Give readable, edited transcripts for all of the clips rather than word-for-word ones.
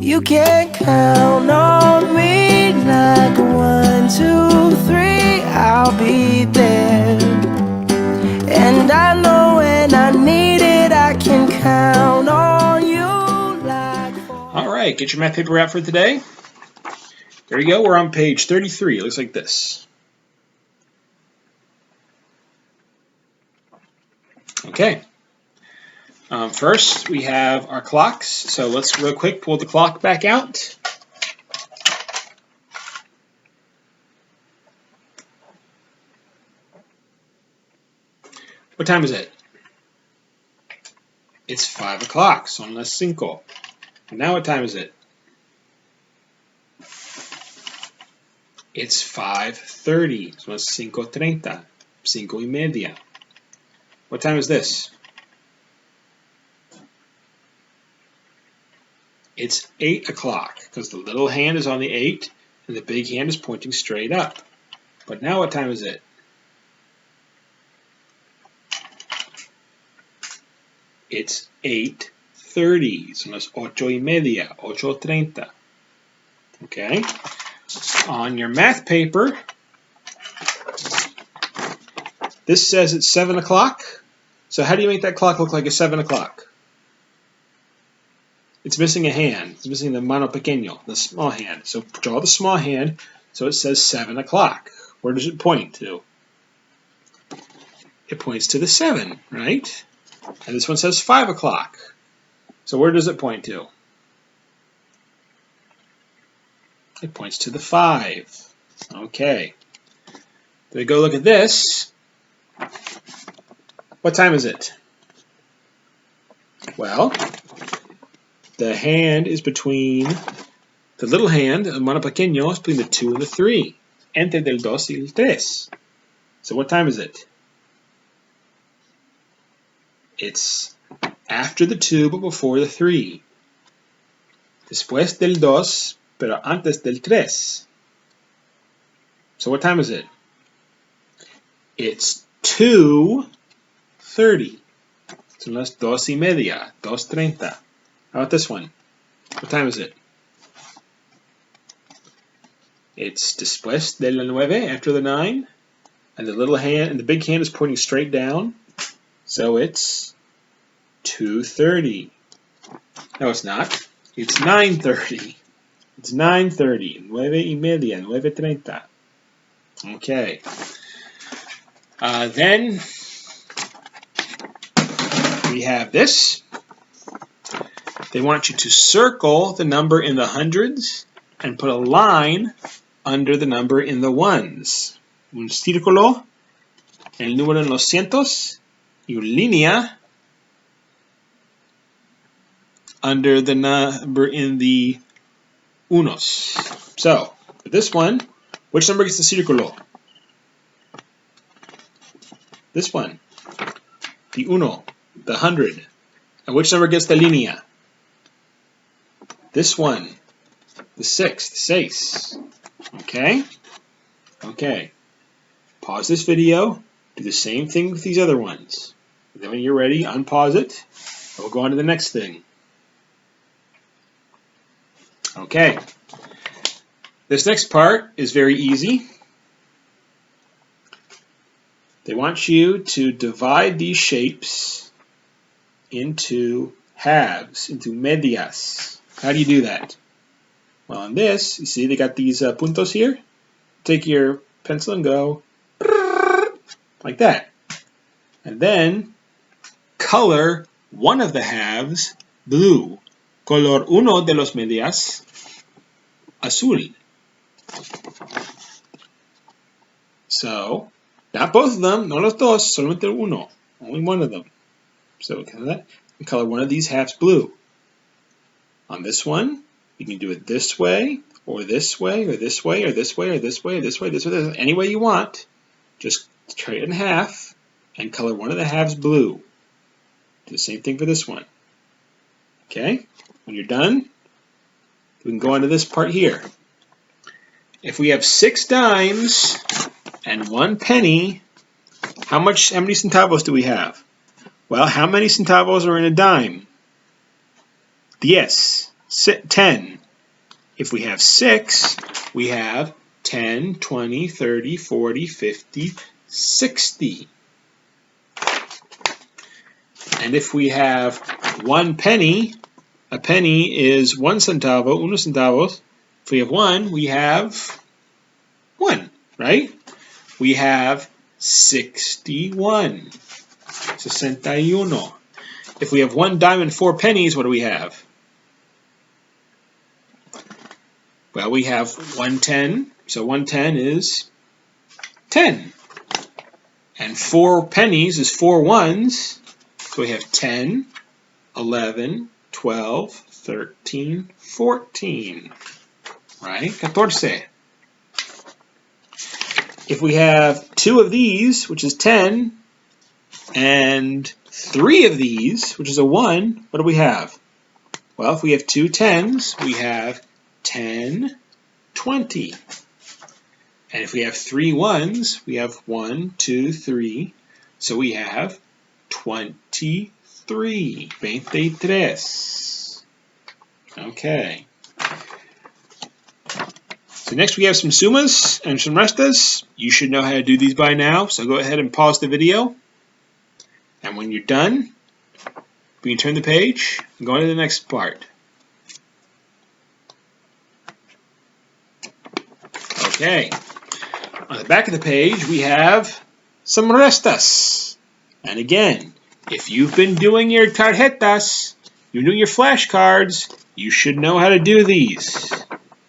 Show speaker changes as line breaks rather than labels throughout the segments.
You can count on me like 1, 2, 3, I'll be there. And I know when I need it, I can count on you like 4.
All right, get your math paper out for today. There you go. We're on page 33. It looks like this. Okay. First, we have our clocks. So let's real quick pull the clock back out. What time is it? It's 5 o'clock. Son las 5. And now what time is it? It's 5:30. Son las 5:30. 5:30. What time is this? It's 8 o'clock because the little hand is on the 8 and the big hand is pointing straight up. But now what time is it? It's 8:30. Son las 8:30. 8:30. Okay? On your math paper, this says it's 7 o'clock. So how do you make that clock look like a 7 o'clock? It's missing a hand. It's missing the mano pequeño, the small hand. So draw the small hand so it says 7 o'clock. Where does it point to? It points to the 7, right? And this one says 5 o'clock. So where does it point to? It points to the 5. Okay. Then we go look at this. What time is it? Well, the hand is between, the little hand, el mano pequeño, is between the 2 and the 3. Entre del 2 y el 3. So what time is it? It's after the 2 but before the 3. Después del 2 pero antes del 3. So what time is it? It's 2:30. Son las 2:30. 2:30. How about this one? What time is it? It's después de la 9, after the 9, and the little hand and the big hand is pointing straight down, so it's 2:30. No, it's not. It's 9:30. It's 9:30. 9:30. 9:30. Okay. Then we have this. They want you to circle the number in the hundreds and put a line under the number in the ones. Un círculo, el número en los cientos, y una línea under the number in the unos. So, for this one, which number gets the círculo? This one, the uno, the 100. And which number gets the línea? This one, the 6, the 6. Okay? Okay. Pause this video. Do the same thing with these other ones. And then when you're ready, unpause it. And we'll go on to the next thing. Okay. This next part is very easy. They want you to divide these shapes into halves, into medias. How do you do that? Well, on this, you see they got these puntos here. Take your pencil and go like that. And then color one of the halves blue. Color uno de los medias azul. So, not both of them, no los dos, solamente uno. Only one of them. So, color one of these halves blue. On this one, you can do it this way, or this way, or this way, or this way, or this way, or this way, this way, any way you want. Just tray it in half and color one of the halves blue. Do the same thing for this one. Okay? When you're done, we can go on to this part here. If we have 6 dimes and 1 penny, how many centavos do we have? Well, how many centavos are in a dime? 10. 10. If we have 6, we have 10, 20, 30, 40, 50, 60. And if we have 1 penny, a penny is 1 centavo, unos centavos. If we have 1, we have 1, right? We have 61. 61. If we have 1 dime and 4 pennies, what do we have? Well, we have 110. So 110 is 10. And 4 pennies is 4 ones. So we have 10, 11, 12, 13, 14. Right? 14. If we have 2 of these, which is 10, and 3 of these, which is a 1, what do we have? Well, if we have 2 10s, we have 10, 20. And if we have 3 1s, we have 1, 2, 3. So we have 23. 23. Okay. So next we have some sumas and some restas. You should know how to do these by now, so go ahead and pause the video. And when you're done, we can turn the page and go on to the next part. Okay. On the back of the page, we have some restas. And again, if you've been doing your tarjetas, you're doing your flashcards, you should know how to do these.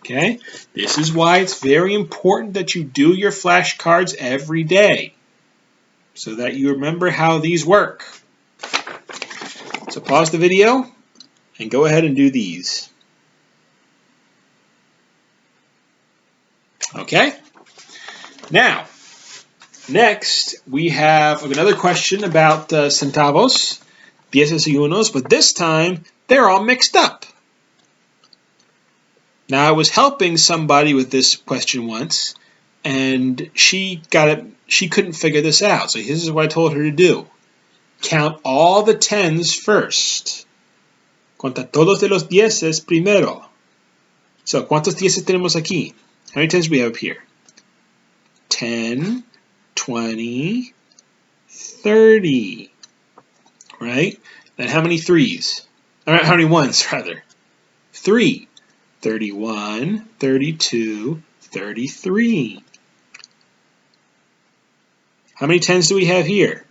Okay? This is why it's very important that you do your flashcards every day, so that you remember how these work. So pause the video and go ahead and do these. Okay? Now, next we have another question about centavos, piezas y unos, but this time they're all mixed up. Now, I was helping somebody with this question once, and she couldn't figure this out. So this is what I told her to do. Count all the 10s first. Cuenta todos de los dieces primero. So, ¿cuántos dieces tenemos aquí? How many 10s do we have up here? 10, 20, 30. Right? Then how many 3s? How many 1s, rather? 3. 31, 32, 33. How many 10s do we have here?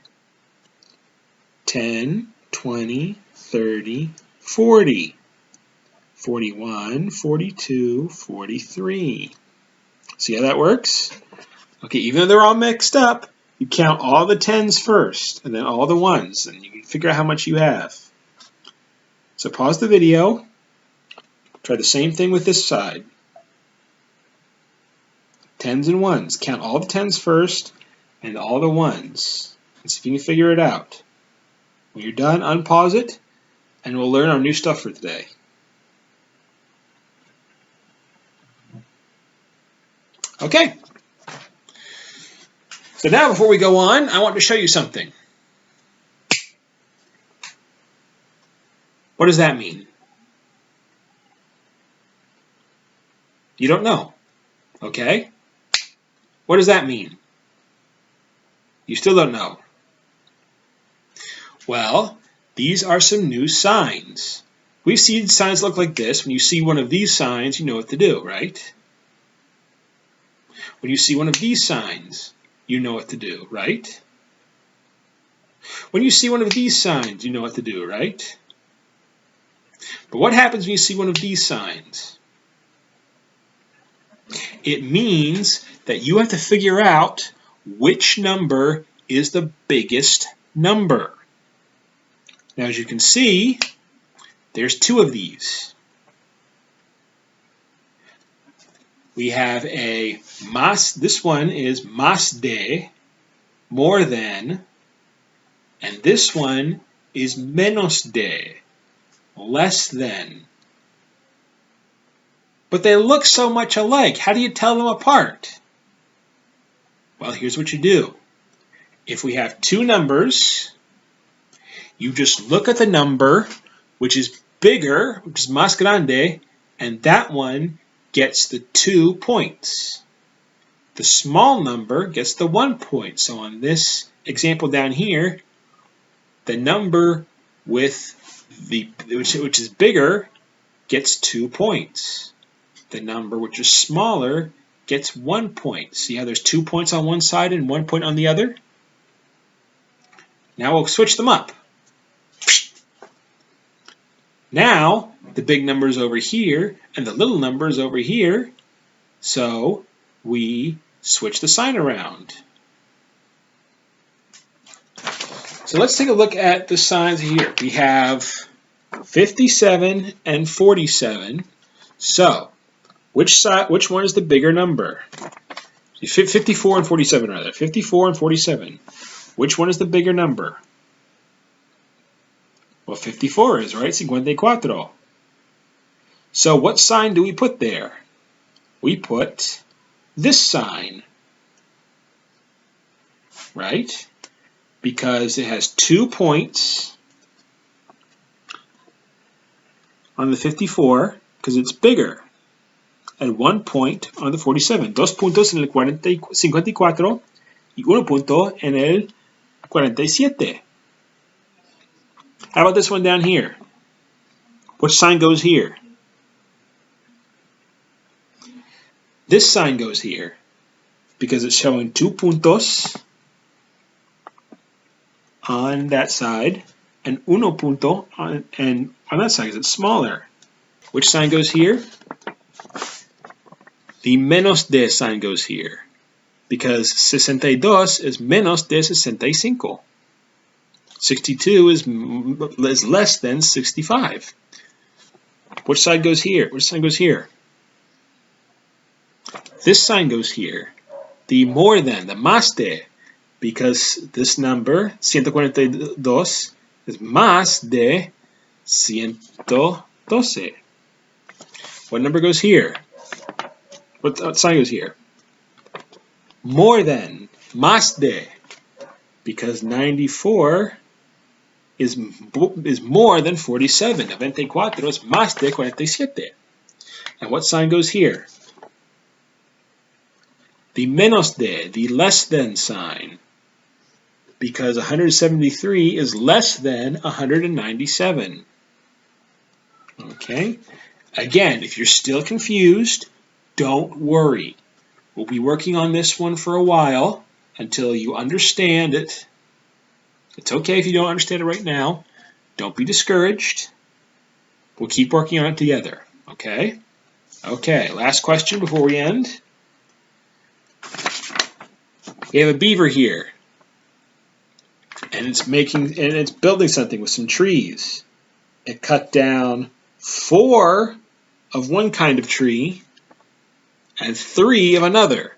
10, 20, 30, 40. 41, 42, 43. See how that works? Okay, even though they're all mixed up, you count all the 10s first, and then all the 1s, and you can figure out how much you have. So pause the video. Try the same thing with this side. 10s and 1s. Count all the 10s first and all the 1s. And see if you can figure it out. When you're done, unpause it, and we'll learn our new stuff for today. Okay. So now before we go on, I want to show you something. What does that mean? You don't know. Okay? What does that mean? You still don't know. Well, these are some new signs. We've seen signs look like this. When you see one of these signs, you know what to do, right? When you see one of these signs, you know what to do, right? When you see one of these signs, you know what to do, right? But what happens when you see one of these signs? It means that you have to figure out which number is the biggest number. Now, as you can see, there's 2 of these. We have a más, this one is más de, more than, and this one is menos de, less than. But they look so much alike. How do you tell them apart? Well, here's what you do. If we have 2 numbers, you just look at the number which is bigger, which is más grande, and that one gets the 2 points. The small number gets the 1 point. So on this example down here, the number with which is bigger gets 2 points. The number which is smaller gets 1 point. See how there's 2 points on one side and 1 point on the other? Now we'll switch them up. Now the big number is over here and the little number is over here. So we switch the sign around. So let's take a look at the signs here. We have 57 and 47. So which one is the bigger number? 54 and 47 rather. 54 and 47. Which one is the bigger number? Well, 54 is, right? 54. So what sign do we put there? We put this sign, right? Because it has 2 points on the 54 because it's bigger, and 1 point on the 47. 2 puntos en el 54 y 1 punto en el 47. How about this one down here? Which sign goes here? This sign goes here because it's showing 2 puntos on that side and 1 punto on that side because it's smaller. Which sign goes here? The menos de sign goes here because 62 is menos de 65. 62 is less than 65. Which side goes here? Which sign goes here? This sign goes here. The more than, the más de, because this number, 142, is más de 112. What number goes here? What sign goes here? More than, más de, because 94 is more than 47. 94 es más de 47. And what sign goes here? The menos de, the less than sign, because 173 is less than 197. Okay? Again, if you're still confused, don't worry. We'll be working on this one for a while until you understand it. It's okay if you don't understand it right now. Don't be discouraged. We'll keep working on it together. Okay? Okay, last question before we end. We have a beaver here, and it's building something with some trees. It cut down 4 of one kind of tree and 3 of another.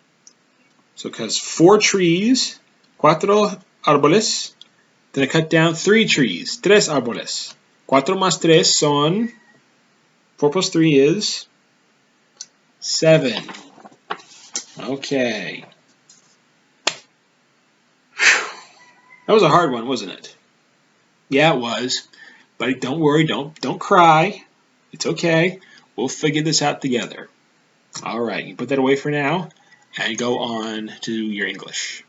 So it has 4 trees, 4 árboles. Then it cut down 3 trees, 3 árboles. 4 más 3 son, 4 plus 3 is 7. Okay. That was a hard one, wasn't it? Yeah, it was. But don't worry, don't cry. It's okay. We'll figure this out together. All right, you put that away for now and go on to your English.